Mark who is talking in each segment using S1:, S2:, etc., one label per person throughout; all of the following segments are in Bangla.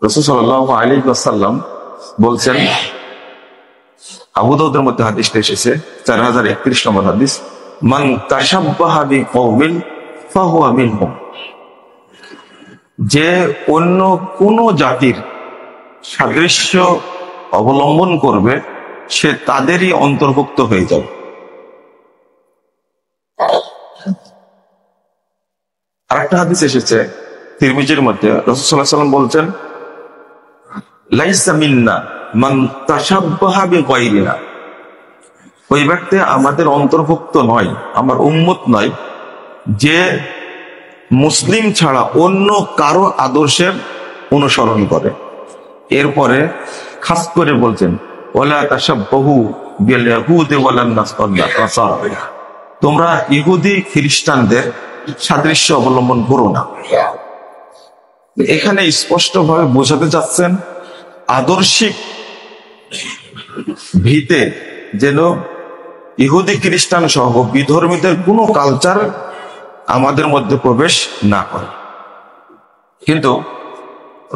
S1: রাসূল সাল্লাল্লাহু আলাইহি ওয়াসাল্লাম বলছেন, আবু দাউদের মধ্যে হাদিসটা এসেছে 4031 নম্বর হাদিস, মান তাশাব্বাহা বিকওমিন ফাহুয়া মিনহুম। যে অন্য কোন জাতির সাদৃশ্য অবলম্বন করবে সে তাদেরই অন্তর্ভুক্ত হয়ে যাবে। আরেকটা হাদিস এসেছে তিরমিজির মধ্যে, রাসূল সাল্লাল্লাহু আলাইহি ওয়াসাল্লাম বলছেন, লাইসা মিন্না মান তাশাব্বাহা বিগায়রিনা। ওই ব্যক্তি আমাদের অন্তর্ভুক্ত নয়, আমার উম্মত নয়, যে মুসলিম ছাড়া অন্য কারো আদর্শের অনুসরণ করে। এরপরে খাস করে বলছেন, ওয়ালা তাশাব্বাহু বিল ইয়াহুদি ওয়ালান নাসারা। তোমরা ইহুদি খ্রিস্টানদের সাদৃশ্য অবলম্বন করো না। এখানে স্পষ্টভাবে বোঝাতে চাচ্ছেন আদর্শিক ভিতে যেন ইহুদি খ্রিস্টান সহ বিধর্মীদের কোনো কালচার আমাদের মধ্যে প্রবেশ না করে। কিন্তু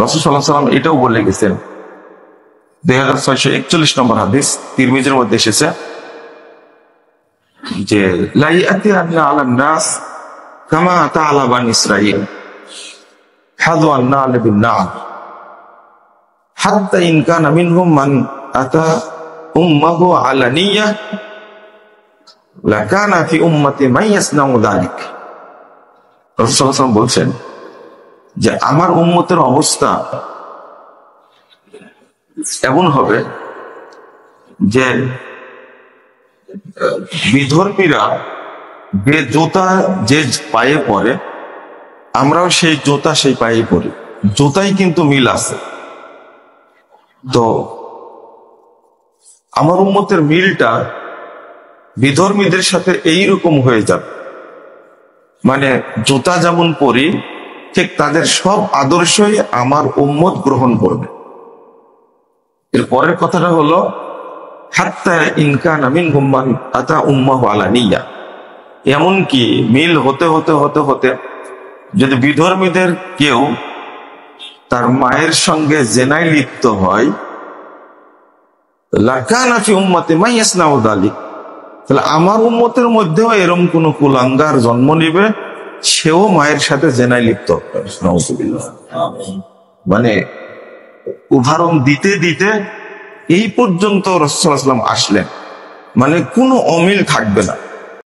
S1: রাসূল সাল্লাল্লাহু আলাইহি ওয়াসাল্লাম এটাও বলে গেছেন, 2641 নম্বর হাদিস তিরমিজির মধ্যে এসেছে যে, লা ইয়াতিয়ান্না আলান নাস কামা আতা আলা বানি ইসরাঈল হাযু আন-নাল বিন-নাল হাত্তা ইন কানা মিনহুম মান আতা উম্মাহু আলানিয়া লাকানা ফি উম্মতি মান ইয়াসনাউ যালিক। রাসূল সাল্লাল্লাহু আলাইহি ওয়াসাল্লাম বলছেন যে আমার উম্মতের অবস্থা এমন হবে যে বিধর্মীরা যে জুতা যে পায়ে পরে, আমরাও সেই জুতা সেই পায়ে পরি, জুতাই কিন্তু মিল আছে। তো আমার উম্মতের মিলটা বিধর্মীদের সাথে এইরকম হয়ে যাবে, মানে জুতা যেমন পরি ঠিক তাদের সব আদর্শই আমার উম্মত গ্রহণ করবে। এর পরের কথাটা হলো, হাত্তা ইন কানা মিনহুম মান আতা উম্মাহু আলানিয়া। এমনকি মিল হতে হতে হতে হতে যদি বিধর্মীদের কেউ তার মায়ের সঙ্গে জেনায় লিপ্ত হয়, লাকানা ফি উম্মতি মান ইয়াসনাউ যালিক, তাহলে আমার উম্মতের মধ্যেও এরকম কোন কুলাঙ্গার জন্ম নিবে, সেও মায়ের সাথে জেনায় লিপ্ত হবে। নাউযুবিল্লাহ। মানে উদাহরণ দিতে দিতে এই পর্যন্ত রাসূল সাল্লাল্লাহু আলাইহি ওয়াসাল্লাম আসলেন, মানে কোনো অমিল থাকবে না।